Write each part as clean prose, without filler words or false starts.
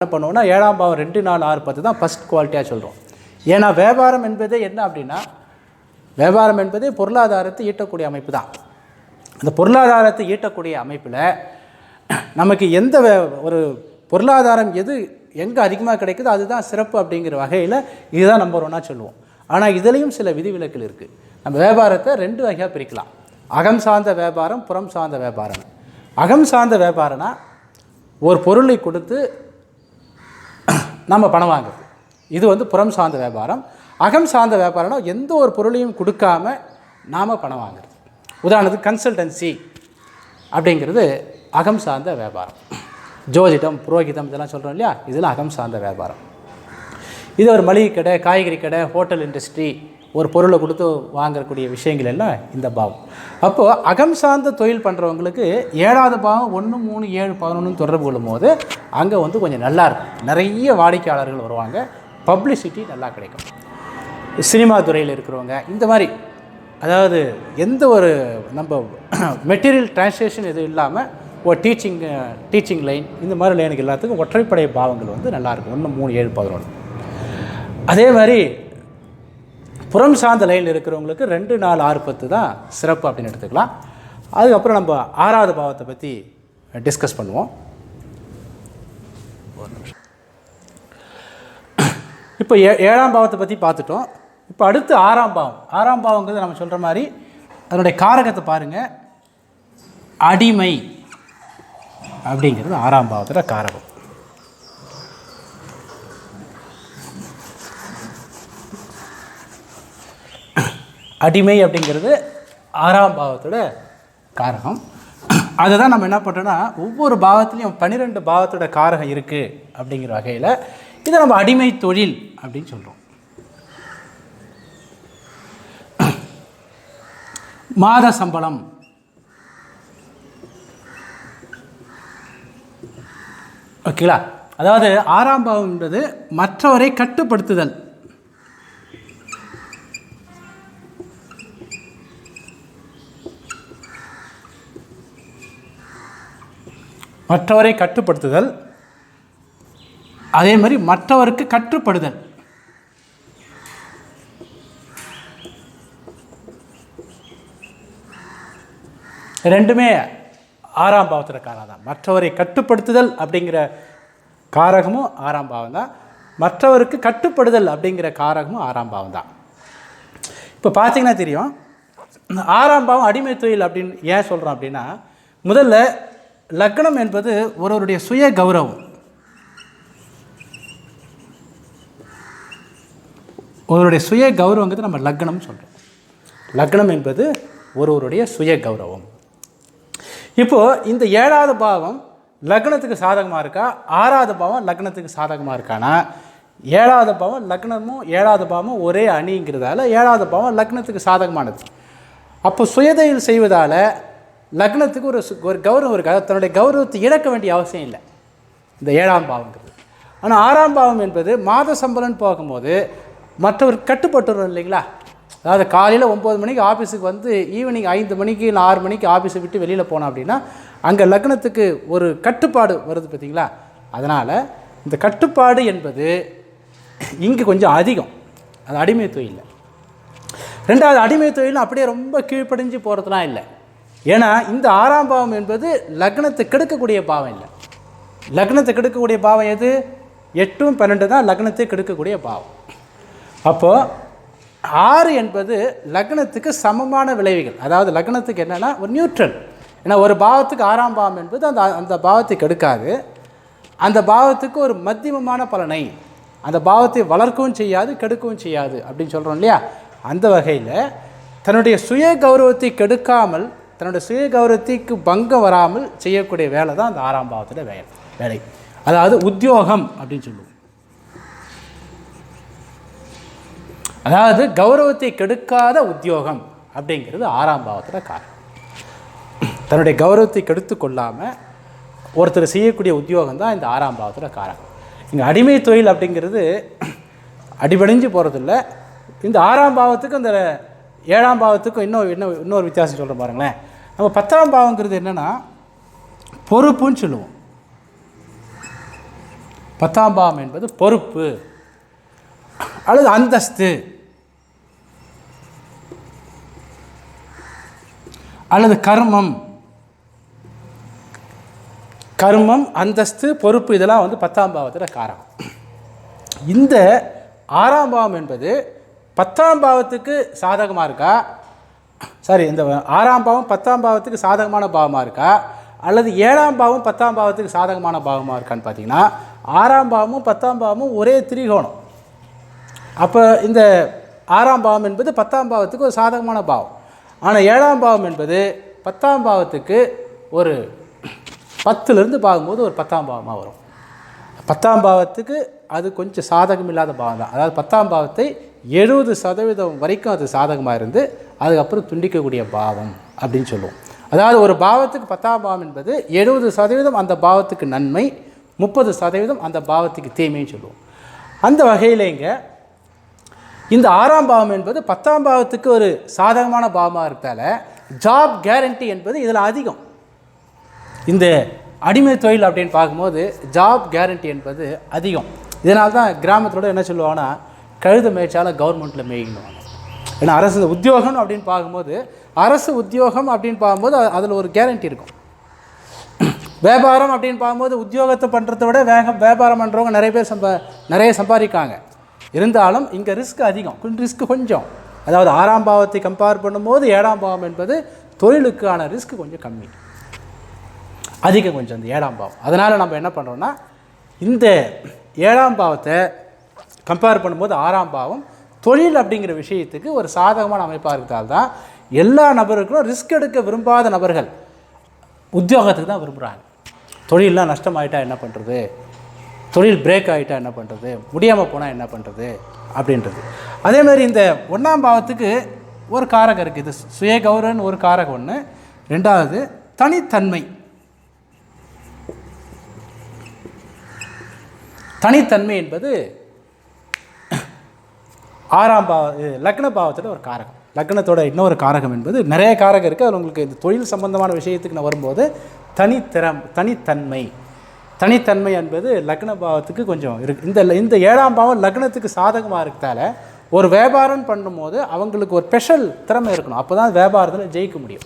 என்ன பண்ணுவோம்னா 7ஆம் பாவம் 2 4 6 10 தான் ஃபஸ்ட் குவாலிட்டியாக சொல்கிறோம். ஏன்னா வியாபாரம் என்பதே என்ன அப்படின்னா, வியாபாரம் என்பதே பொருளாதாரத்தை ஈட்டக்கூடிய அமைப்பு தான். அந்த பொருளாதாரத்தை ஈட்டக்கூடிய அமைப்பில் நமக்கு எந்த ஒரு பொருளாதாரம் எங்கே அதிகமாக கிடைக்குதோ அதுதான் சிறப்பு அப்படிங்கிற வகையில் இதுதான் நம்பர் 1 சொல்லுவோம். ஆனால் இதுலேயும் சில விதிவிலக்குகள் இருக்குது. நம்ம வியாபாரத்தை 2 வகையாக பிரிக்கலாம். அகம் சார்ந்த வியாபாரம், புறம் சார்ந்த வியாபாரம். அகம் சார்ந்த வியாபாரம்னா ஒரு பொருளை கொடுத்து நம்ம பணம் வாங்குறது, இது புறம் சார்ந்த வியாபாரம். அகம் சார்ந்த வியாபாரம்னா எந்த ஒரு பொருளையும் கொடுக்காம நாம் பணம் வாங்குறது. உதாரணத்துக்கு கன்சல்டன்சி அப்படிங்கிறது அகம் சார்ந்த வியாபாரம். ஜோதிடம், புரோகிதம் இதெல்லாம் சொல்கிறோம் இல்லையா, இதெல்லாம் அகம் சார்ந்த வியாபாரம். இது ஒரு மளிகை கடை, காய்கறி கடை, ஹோட்டல் இண்டஸ்ட்ரி, ஒரு பொருளை கொடுத்து வாங்கக்கூடிய விஷயங்கள் எல்லாம் இந்த பாவம். அப்போது அகம் சார்ந்த தொழில் பண்ணுறவங்களுக்கு 7ஆவது பாவம் 1 3 7 11 தொடர்பு கொள்ளும்போது அங்கே கொஞ்சம் நல்லாயிருக்கும். நிறைய வாடிக்கையாளர்கள் வருவாங்க, பப்ளிசிட்டி நல்லா கிடைக்கும். சினிமா துறையில் இருக்கிறவங்க இந்த மாதிரி, அதாவது எந்த ஒரு நம்ம மெட்டீரியல் டிரான்ஸ்லேஷன் எதுவும் இல்லாமல் ஒரு டீச்சிங் லைன், இந்த மாதிரி லைனுக்கு எல்லாத்துக்கும் ஒற்றைப்படை பாவங்கள் நல்லாயிருக்கும். 1 3 7 11. அதே மாதிரி புறம் சார்ந்த லைனில் இருக்கிறவங்களுக்கு 2 4 6 10 தான் சிறப்பு அப்படின்னு எடுத்துக்கலாம். அதுக்கப்புறம் நம்ம 6ஆவது பாவத்தை பற்றி டிஸ்கஸ் பண்ணுவோம். இப்போ 7ஆம் பாவத்தை பற்றி பார்த்துட்டோம். இப்போ அடுத்து 6ஆம் பாவம். 6ஆம் பாவங்கிறது நம்ம சொல்கிற மாதிரி அதனுடைய காரகத்தை பாருங்கள். அடிமை அப்படிங்கிறது 6ஆம் பாவத்தோட காரகம். அடிமை அப்படிங்கிறது 6ஆம் பாவத்தோட காரகம். அதை தான் நம்ம என்ன பண்ணுறோன்னா, ஒவ்வொரு பாவத்துலேயும் 12 பாவத்தோட காரகம் இருக்குது அப்படிங்கிற வகையில் இதை நம்ம அடிமை தொழில் அப்படின்னு சொல்கிறோம். மாத சம்பளம், ஓகேங்களா? அதாவது 6ஆம் பாவம் என்பது மற்றவரை கட்டுப்படுத்துதல். மற்றவரை கட்டுப்படுத்துதல், அதே மாதிரி மற்றவருக்கு கட்டுப்படுதல். ரெண்டுமே 6ஆம் பாவத்தில் காரகம் தான். மற்றவரை கட்டுப்படுத்துதல் அப்படிங்கிற காரகமும் 6ஆம் பாவம் தான். மற்றவருக்கு கட்டுப்படுதல் அப்படிங்கிற காரகமும் 6ஆம் பாவம் தான். இப்போ பார்த்தீங்கன்னா தெரியும், 6ஆம் பாவம் அடிமை தொழில் அப்படின்னு ஏன் சொல்கிறோம் அப்படின்னா, முதல்ல லக்னம் என்பது ஒருவருடைய சுய கௌரவம். ஒருவருடைய சுய கௌரவங்கிறது நம்ம லக்னம் சொல்கிறோம். லக்னம் என்பது ஒருவருடைய சுய கௌரவம். இப்போது இந்த 7ஆவது பாவம் லக்னத்துக்கு சாதகமாக இருக்கா, 6ஆவது பாவம் லக்னத்துக்கு சாதகமாக இருக்கானா? 7ஆவது பாவம் லக்னமும் 7ஆவது பாவமும் ஒரே அணிங்கிறதால 7ஆவது பாவம் லக்னத்துக்கு சாதகமானது. அப்போ சுயதொழில் செய்வதால் லக்னத்துக்கு ஒரு கௌரவம் இருக்காது. தன்னுடைய கௌரவத்தை இழக்க வேண்டிய அவசியம் இல்லை இந்த 7ஆம் பாவங்கிறது. ஆனால் 6ஆம் பாவம் என்பது மாத சம்பளம்னு போகும்போது மற்றவர் கட்டுப்பட்டுறோம் இல்லைங்களா? அதாவது காலையில் 9 மணிக்கு ஆஃபீஸுக்கு வந்து ஈவினிங் 5 மணிக்கு இல்லை 6 மணிக்கு ஆஃபீஸை விட்டு வெளியில் போனோம் அப்படின்னா அங்கே லக்னத்துக்கு ஒரு கட்டுப்பாடு வருது பார்த்தீங்களா? அதனால் இந்த கட்டுப்பாடு என்பது இங்கே கொஞ்சம் அதிகம். அது அடிமை தொழில். 2வது அடிமை தொழில் அப்படியே ரொம்ப கீழ்ப்படிஞ்சு போகிறதுலாம் இல்லை. ஏன்னா இந்த 6ஆம் பாவம் என்பது லக்னத்தை கெடுக்கக்கூடிய பாவம் இல்லை. லக்னத்தை கெடுக்கக்கூடிய பாவம் எது? 8 12 தான் லக்னத்தை கெடுக்கக்கூடிய பாவம். அப்போது 6 என்பது லக்னத்துக்கு சமமான விளைவுகள். அதாவது லக்னத்துக்கு என்னென்னா ஒரு நியூட்ரல். ஏன்னா ஒரு பாவத்துக்கு 6ஆம் பாவம் என்பது அந்த பாவத்தை கெடுக்காது, அந்த பாவத்துக்கு ஒரு மத்தியமமான பலனை, அந்த பாவத்தை வளர்க்கவும் செய்யாது கெடுக்கவும் செய்யாது அப்படின்னு சொல்கிறோம் இல்லையா? அந்த வகையில் தன்னுடைய சுய கௌரவத்தை கெடுக்காமல், தன்னுடைய சுய கௌரவத்திற்கு பங்கம் வராமல் செய்யக்கூடிய வேலை தான் அந்த 6ஆம் பாவத்தில் வேலை. அதாவது உத்தியோகம் அப்படின்னு சொல்லுவோம். அதாவது கௌரவத்தை கெடுக்காத உத்தியோகம் அப்படிங்கிறது 6ஆம் பாவத்தில் காரணம். தன்னுடைய கௌரவத்தை கெடுத்து கொள்ளாமல் ஒருத்தர் செய்யக்கூடிய உத்தியோகம் தான் இந்த 6ஆம் பாவத்தில் காரணம். இங்கே அடிமை தொழில் அப்படிங்கிறது அடிபடிஞ்சு போகிறதில்ல. இந்த 6ஆம் பாவத்துக்கும் இந்த 7ஆம் பாவத்துக்கும் இன்னொரு வித்தியாசம் சொல்கிறேன் பாருங்களேன். நம்ம 10ஆம் பாவங்கிறது என்னென்னா பொறுப்புன்னு சொல்லுவோம். 10ஆம் பாவம் என்பது பொறுப்பு அல்லது அந்தஸ்து அல்லது கர்மம். கர்மம், அந்தஸ்து, பொறுப்பு இதெல்லாம் வந்து 10ஆம் பாவத்தில் காரகம். இந்த 6ஆம் பாவம் என்பது 10ஆம் பாவத்துக்கு சாதகமாக இருக்கா, இந்த 6ஆம் பாவம் 10ஆம் பாவத்துக்கு சாதகமான பாவமாக இருக்கா அல்லது 7ஆம் பாவம் 10ஆம் பாவத்துக்கு சாதகமான பாவமாக இருக்கான்னு பார்த்தீங்கன்னா 6ஆம் பாவமும் 10ஆம் பாவமும் ஒரே திரிகோணம். அப்போ இந்த 6ஆம் பாவம் என்பது 10ஆம் பாவத்துக்கு ஒரு சாதகமான பாவம். ஆனால் 7ஆம் பாவம் என்பது 10ஆம் பாவத்துக்கு ஒரு 10லேருந்து பார்க்கும்போது ஒரு 10ஆம் பாவமாக வரும். 10ஆம் பாவத்துக்கு அது கொஞ்சம் சாதகம் இல்லாத பாவம் தான். அதாவது 10ஆம் பாவத்தை 70% வரைக்கும் அது சாதகமாக இருந்து அதுக்கப்புறம் துண்டிக்கக்கூடிய பாவம் அப்படின்னு சொல்லுவோம். அதாவது ஒரு பாவத்துக்கு 10ஆம் பாவம் என்பது 70% அந்த பாவத்துக்கு நன்மை, 30% அந்த பாவத்துக்கு தீமைன்னு சொல்லுவோம். அந்த வகையில் இங்கே இந்த 6ஆம் பாவம் என்பது 10ஆம் பாவத்துக்கு ஒரு சாதகமான பாவமாக இருக்கிறதால ஜாப் கேரண்டி என்பது இதில் அதிகம். இந்த அடிமை தொழில் அப்படின்னு பார்க்கும்போது ஜாப் கேரண்டி என்பது அதிகம். இதனால தான் கிராமத்தோட என்ன சொல்லுவாங்கன்னா கழுத மேய்ச்சால கவர்மெண்ட்டில் மேய்க்கணும். ஏன்னா அரசு உத்தியோகம் அப்படின்னு பார்க்கும்போது அரசு உத்தியோகம் அப்படின்னு பார்க்கும்போது அதில் ஒரு கேரண்டி இருக்கும். வியாபாரம் அப்படின்னு பார்க்கும்போது உத்தியோகத்தை பண்ணுறத விட வியாபாரம் பண்ணுறவங்க நிறைய சம்பாதிக்காங்க. இருந்தாலும் இங்கே ரிஸ்க் அதிகம், ரிஸ்க் கொஞ்சம். அதாவது 6ஆம் பாவத்தை கம்பேர் பண்ணும்போது 7ஆம் பாவம் என்பது தொழிலுக்கான ரிஸ்க் கொஞ்சம் கம்மி, அதிகம் கொஞ்சம் இந்த 7ஆம் பாவம். அதனால் நம்ம என்ன பண்ணுறோன்னா இந்த 7ஆம் பாவத்தை கம்பேர் பண்ணும்போது 6ஆம் பாவம் தொழில் அப்படிங்கிற விஷயத்துக்கு ஒரு சாதகமான அமைப்பாக இருக்கிறதால் தான் எல்லா நபர்களுக்கும் ரிஸ்க் எடுக்க விரும்பாத நபர்கள் உத்தியோகத்துக்கு தான் விரும்புகிறாங்க. தொழிலெலாம் நஷ்டமாயிட்டா என்ன பண்ணுறது, தொழில் பிரேக் ஆகிட்டா என்ன பண்ணுறது, முடியாமல் போனால் என்ன பண்ணுறது அப்படின்றது. அதேமாதிரி இந்த 1ஆம் பாவத்துக்கு ஒரு காரகம் இருக்குது. இது சுய கௌரவன்னு ஒரு காரகம் ஒன்று. ரெண்டாவது தனித்தன்மை. தனித்தன்மை என்பது 6ஆம் லக்ன பாவத்தில் ஒரு காரகம். லக்னத்தோட இன்னொரு காரகம் என்பது நிறைய காரகம் இருக்குது. அதில் உங்களுக்கு இந்த தொழில் சம்பந்தமான விஷயத்துக்கு நான் வரும்போது தனித்தன்மை என்பது லக்ன பாவத்துக்கு கொஞ்சம் இருக்குது. இந்த 7ஆம் பாவம் லக்னத்துக்கு சாதகமாக இருக்கிறதால ஒரு வியாபாரம் பண்ணும்போது அவங்களுக்கு ஒரு ஸ்பெஷல் திறமை இருக்கணும். அப்போ தான் வியாபாரத்தில் ஜெயிக்க முடியும்.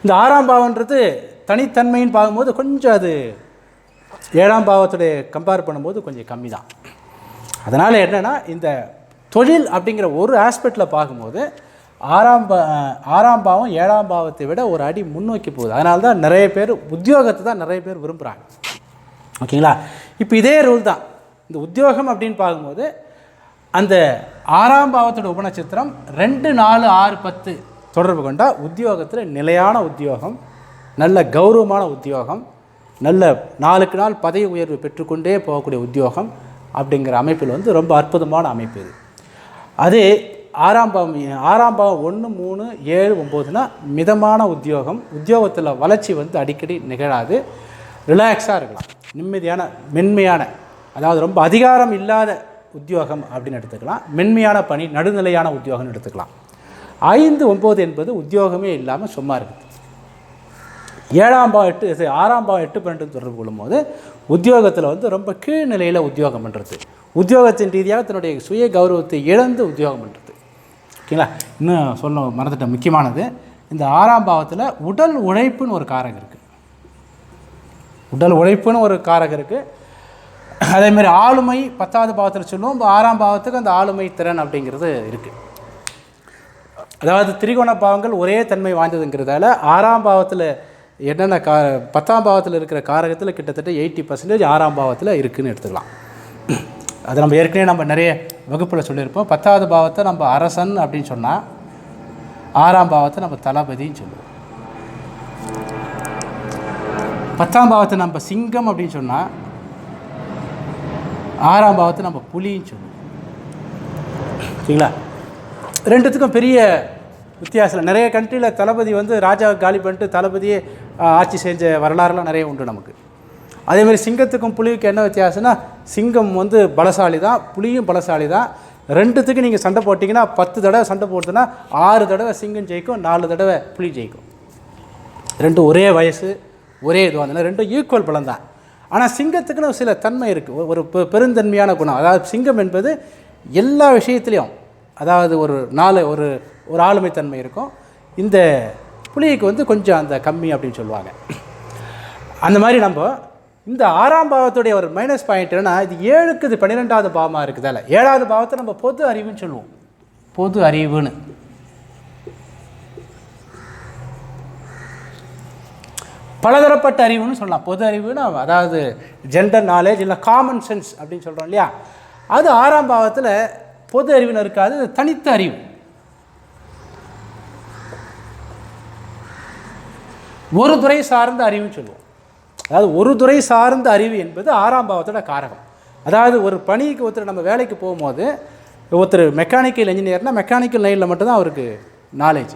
இந்த 6ஆம் பாவன்றது தனித்தன்மைன்னு பார்க்கும்போது கொஞ்சம் அது 7ஆம் பாவத்துடைய கம்பேர் பண்ணும்போது கொஞ்சம் கம்மி தான். அதனால் என்னென்னா இந்த தொழில் அப்படிங்கிற ஒரு ஆஸ்பெக்டில் பார்க்கும்போது 6ஆம் பாவம் 7ஆம் பாவத்தை விட ஒரு அடி முன்னோக்கி போகுது. அதனால தான் நிறைய பேர் உத்தியோகத்தை தான் நிறைய பேர் விரும்புகிறாங்க. ஓகேங்களா? இப்போ இதே ரூல் தான் இந்த உத்தியோகம் அப்படின்னு பார்க்கும்போது அந்த 6ஆம் பாவத்தோட உபநட்சத்திரம் 2, 4, 6, 10 தொடர்பு கொண்டால் உத்தியோகத்தில் நிலையான உத்தியோகம், நல்ல கௌரவமான உத்தியோகம், நல்ல நாளுக்கு நாள் பதவி உயர்வு பெற்றுக்கொண்டே போகக்கூடிய உத்தியோகம் அப்படிங்கிற அமைப்பில் வந்து ரொம்ப அற்புதமான அமைப்பு இது. அதே 6ஆம் பாவம் 1, 3, 7, 9னா மிதமான உத்தியோகம், உத்தியோகத்தில் வளர்ச்சி வந்து அடிக்கடி நிகழாது, ரிலாக்ஸாக இருக்கலாம், நிம்மதியான மென்மையான, அதாவது ரொம்ப அதிகாரம் இல்லாத உத்தியோகம் அப்படின்னு எடுத்துக்கலாம், மென்மையான பணி, நடுநிலையான உத்தியோகம்னு எடுத்துக்கலாம். 5, 9 என்பது உத்தியோகமே இல்லாமல் சும்மா இருக்குது. 7ஆம் பாவம் 8, 6ஆம் பாவம் 8, 12 தொடர்பு கொள்ளும்போது உத்தியோகத்தில் வந்து ரொம்ப கீழ்நிலையில் உத்தியோகம் பண்ணுறது, உத்தியோகத்தின் ரீதியாக தன்னுடைய சுய கௌரவத்தை இழந்து உத்தியோகம் பண்ணுறது. ஓகேங்களா? இன்னும் சொல்ல மறந்துட்டேன், முக்கியமானது இந்த 6ஆம் பாவத்தில் உடல் உழைப்புன்னு ஒரு காரகம் இருக்குது. உடல் உழைப்புன்னு ஒரு காரகம் இருக்குது. அதேமாதிரி ஆளுமை 10ஆவது பாவத்தில் சொல்லுவோம். இப்போ 6ஆம் பாவத்துக்கு அந்த ஆளுமை திறன் அப்படிங்கிறது இருக்குது. அதாவது திரிகோண பாவங்கள் ஒரே தன்மை வாய்ந்ததுங்கிறதால 6ஆம் பாவத்தில் என்னென்ன 10ஆம் பாவத்தில் இருக்கிற காரகத்தில் கிட்டத்தட்ட 80% 6ஆம் பாவத்தில் இருக்குதுன்னு எடுத்துக்கலாம். அது நம்ம ஏற்கனவே நிறைய வகுப்பில் சொல்லியிருப்போம். 10ஆவது பாவத்தை நம்ம அரசன் அப்படின்னு சொன்னால் 6ஆம் பாவத்தை நம்ம தளபதின்னு சொல்லுவோம். 10ஆம் பாவத்தை நம்ம சிங்கம் அப்படின்னு சொன்னால் 6ஆம் பாவத்தை நம்ம புலின்னு சொல்லுவோம். சரிங்களா? ரெண்டுத்துக்கும் பெரிய வித்தியாசம். நிறைய கண்ட்ரியில் தளபதி வந்து ராஜாவை காலி பண்ணிட்டு தளபதியே ஆட்சி செஞ்ச வரலாறுலாம் நிறைய உண்டு நமக்கு. அதேமாதிரி சிங்கத்துக்கும் புலிவுக்கு என்ன வித்தியாசம்னா, சிங்கம் வந்து பலசாலி தான், புலியும் பலசாலி தான். ரெண்டுத்துக்கு நீங்கள் சண்டை போட்டிங்கன்னா 10 தடவை சண்டை போட்டுன்னா 6 தடவை சிங்கம் ஜெயிக்கும், 4 தடவை புலி ஜெயிக்கும். ரெண்டும் ஒரே வயசு, ஒரே இதுவாக இருந்தாலும் ரெண்டும் ஈக்குவல் பலம் தான். ஆனால் சிங்கத்துக்குன்னு சில தன்மை இருக்குது, ஒரு பெருந்தன்மையான குணம். அதாவது சிங்கம் என்பது எல்லா விஷயத்துலேயும், அதாவது ஒரு ஒரு ஆளுமைத்தன்மை இருக்கும். இந்த புலிக்கு வந்து கொஞ்சம் அந்த கம்மி அப்படின்னு சொல்லுவாங்க. அந்த மாதிரி நம்ம இந்த 6ஆம் பாவத்துடைய ஒரு மைனஸ் பாயிண்ட் என்னன்னா, இது 7க்கு இது 12வது பாவமாக இருக்குதால 7வது பாவத்தை நம்ம பொது அறிவுன்னு சொல்லுவோம். பொது அறிவுன்னு பலதரப்பட்ட அறிவுன்னு சொல்லலாம். பொது அறிவுன்னு அதாவது ஜென்ரல் நாலேஜ் இல்லை காமன் சென்ஸ் அப்படின்னு சொல்கிறோம் இல்லையா, அது 6ஆம் பாவத்தில் பொது அறிவுன்னு இருக்காது, தனித்த அறிவு. ஒரு துறை சார்ந்த அறிவுன்னு சொல்லுவோம். அதாவது ஒரு துறை சார்ந்த அறிவு என்பது 6ஆம் பாவத்தோட காரகம். அதாவது ஒரு பணிக்கு ஒருத்தர் நம்ம வேலைக்கு போகும்போது, ஒருத்தர் மெக்கானிக்கல் இன்ஜினியர்னால் மெக்கானிக்கல் லைனில் மட்டும்தான் அவருக்கு நாலேஜ்,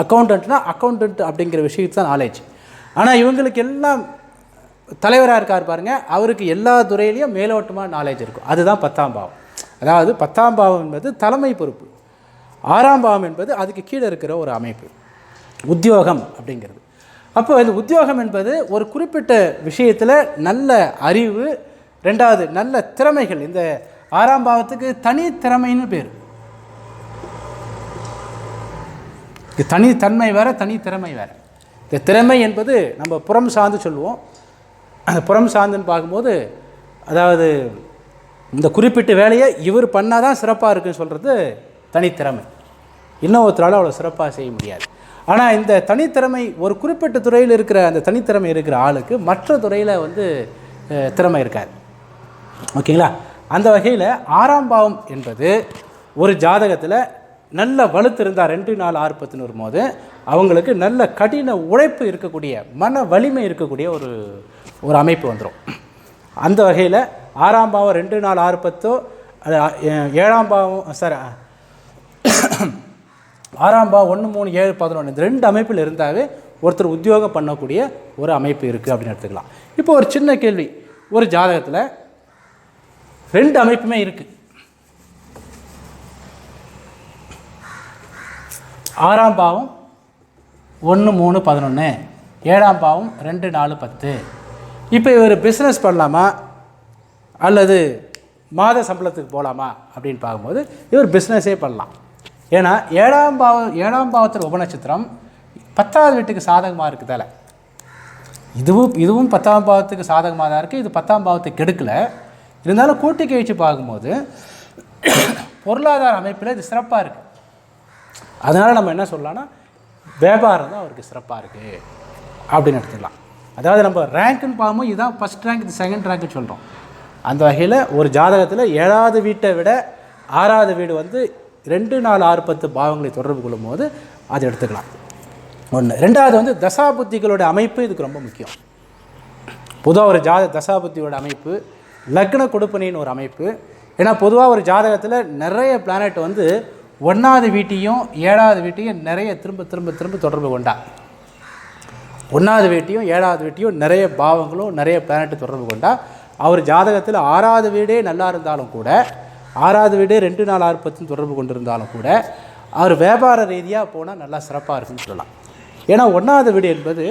அக்கௌண்டன்ட்னா அக்கௌண்டன்ட் அப்படிங்கிற விஷயத்து தான் நாலேஜ். ஆனால் இவங்களுக்கு எல்லாம் தலைவராக இருக்கார் பாருங்கள், அவருக்கு எல்லா துறையிலையும் மேலோட்டமாக நாலேஜ் இருக்கும். அதுதான் 10ஆம் பாவம். அதாவது 10ஆம் பாவம் என்பது தலைமை பொறுப்பு, 6ஆம் பாவம் என்பது அதுக்கு கீழே இருக்கிற ஒரு அமைப்பு, உத்தியோகம் அப்படிங்கிறது. அப்போ இந்த உத்தியோகம் என்பது ஒரு குறிப்பிட்ட விஷயத்தில் நல்ல அறிவு, ரெண்டாவது நல்ல திறமைகள். இந்த 6ஆம் பாவத்துக்கு தனித்திறமைன்னு பேர். தனித்தன்மை வேறு, தனித்திறமை வேறு. இந்த திறமை என்பது நம்ம புறம் சார்ந்து சொல்லுவோம். அந்த புறம் சார்ந்துன்னு பார்க்கும்போது, அதாவது இந்த குறிப்பிட்ட வேலையை இவர் பண்ணால் தான் சிறப்பாக இருக்குன்னு சொல்கிறது தனித்திறமை. இன்னொருத்தரால் அவ்வளோ சிறப்பாக செய்ய முடியாது. ஆனால் இந்த தனித்திறமை ஒரு குறிப்பிட்ட துறையில் இருக்கிற அந்த தனித்திறமை இருக்கிற ஆளுக்கு மற்ற துறையில் வந்து திறமை இருக்காது. ஓகேங்களா? அந்த வகையில் 6ஆம் பாவம் என்பது ஒரு ஜாதகத்தில் நல்ல வலுத்து இருந்தால் 2, 4, 6, 10 வரும்போது அவங்களுக்கு நல்ல கடின உழைப்பு இருக்கக்கூடிய, மன வலிமை இருக்கக்கூடிய ஒரு அமைப்பு வந்துடும். அந்த வகையில் 6ஆம் பாவம் 2, 4, 6, 10, 7ஆம் பாவம் 6ஆம் பாவம் 1, 3, 7, 11 இந்த 2 அமைப்பில் இருந்தாவே ஒருத்தர் உத்தியோகம் பண்ணக்கூடிய ஒரு அமைப்பு இருக்குது அப்படின்னு எடுத்துக்கலாம். இப்போ ஒரு சின்ன கேள்வி, ஒரு ஜாதகத்தில் 2 அமைப்புமே இருக்குது. 6ஆம் பாவம் 1, 3, 11, 7ஆம் பாவம் 2, 4, 10. இப்போ இவர் பிஸ்னஸ் பண்ணலாமா அல்லது மாத சம்பளத்துக்கு போகலாமா அப்படின்னு பார்க்கும்போது இவர் பிஸ்னஸே பண்ணலாம். ஏன்னா 7ஆம் பாவத்தில் உபநட்சத்திரம் 10வது வீட்டுக்கு சாதகமாக இருக்குதால இதுவும் 10ஆம் பாவத்துக்கு சாதகமாக தான் இருக்குது. இது 10ஆம் பாவத்தை கெடுக்கலை. இருந்தாலும் கூட்டி கழிச்சு பார்க்கும்போது பொருளாதார அமைப்பில் இது சிறப்பாக இருக்குது. அதனால் நம்ம என்ன சொல்லலாம்னா வியாபாரம் தான் அவருக்கு சிறப்பாக இருக்குது அப்படின்னு எடுத்துக்கலாம். அதாவது நம்ம ரேங்க்குன்னு பார்க்கும்போது இதுதான் ஃபஸ்ட் ரேங்க், இது செகண்ட் ரேங்க்குன்னு சொல்கிறோம். அந்த வகையில் ஒரு ஜாதகத்தில் 7வது வீட்டை விட 6வது வீடு வந்து 2, 4, 6, 10 பாவங்களை தொடர்பு கொள்ளும் போது அதை எடுத்துக்கலாம். ஒன்று. ரெண்டாவது வந்து தசாபுத்திகளோட அமைப்பு இதுக்கு ரொம்ப முக்கியம். பொதுவாக ஒரு தசாபுத்தியோட அமைப்பு, லக்ன கொடுப்பனின்னு ஒரு அமைப்பு. ஏன்னா பொதுவாக ஒரு ஜாதகத்தில் நிறைய பிளானட் வந்து 1வது வீட்டையும் 7வது வீட்டையும் நிறைய திரும்ப தொடர்பு கொண்டா, 1வது வீட்டையும் 7வது வீட்டையும் நிறைய பாவங்களும் நிறைய பிளானட்டு தொடர்பு கொண்டா அவர் ஜாதகத்தில் 6வது வீடே நல்லா இருந்தாலும் கூட, 6வது வீடு 2, 4, 6, 10 தொடர்பு கொண்டிருந்தாலும் கூட அவர் வியாபார ரீதியாக போனால் நல்லா சிறப்பாக இருக்குன்னு சொல்லலாம். ஏன்னா 1வது வீடு என்பது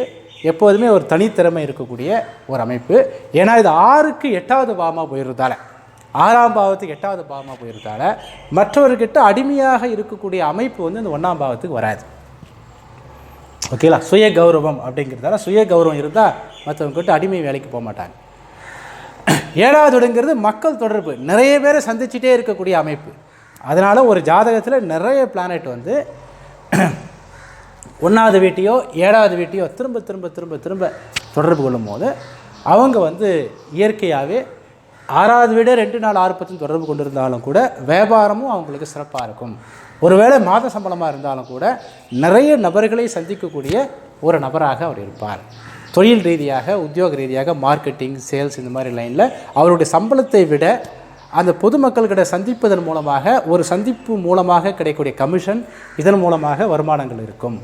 எப்போதுமே ஒரு தனித்திறமை இருக்கக்கூடிய ஒரு அமைப்பு. ஏன்னா இது 6க்கு 8வது பாவமாக போயிருந்தால, 6ஆம் பாவத்துக்கு 8வது பாவமாக போயிருந்தால மற்றவர்கிட்ட அடிமையாக இருக்கக்கூடிய அமைப்பு வந்து இந்த 1ஆம் பாவத்துக்கு வராது. ஓகேங்களா? சுய கௌரவம் அப்படிங்கிறதால சுய கௌரவம் இருந்தால் மற்றவங்ககிட்ட அடிமை வேலைக்கு போக மாட்டாங்க. 7வது வீடுங்கிறது மக்கள் தொடர்பு, நிறைய பேரை சந்திச்சுட்டே இருக்கக்கூடிய அமைப்பு. அதனால் ஒரு ஜாதகத்தில் நிறைய பிளானட் வந்து 1வது வீட்டையோ 7வது வீட்டையோ திரும்ப தொடர்பு கொள்ளும் போது அவங்க வந்து இயற்கையாகவே 6வது வீடு 2, 4, 6, 10 தொடர்பு கொண்டிருந்தாலும் கூட வியாபாரமும் அவங்களுக்கு சிறப்பாக இருக்கும். ஒருவேளை மாத சம்பளமாக இருந்தாலும் கூட நிறைய நபர்களை சந்திக்கக்கூடிய ஒரு நபராக அவர் இருப்பார். தொழில் ரீதியாக, உத்தியோக ரீதியாக, மார்க்கெட்டிங், சேல்ஸ் இந்த மாதிரி லைனில் அவருடைய சம்பளத்தை விட அந்த பொதுமக்கள்கிட்ட சந்திப்பதன் மூலமாக, ஒரு சந்திப்பு மூலமாக கிடைக்கக்கூடிய கமிஷன், இதன் மூலமாக வருமானங்கள் இருக்கும்.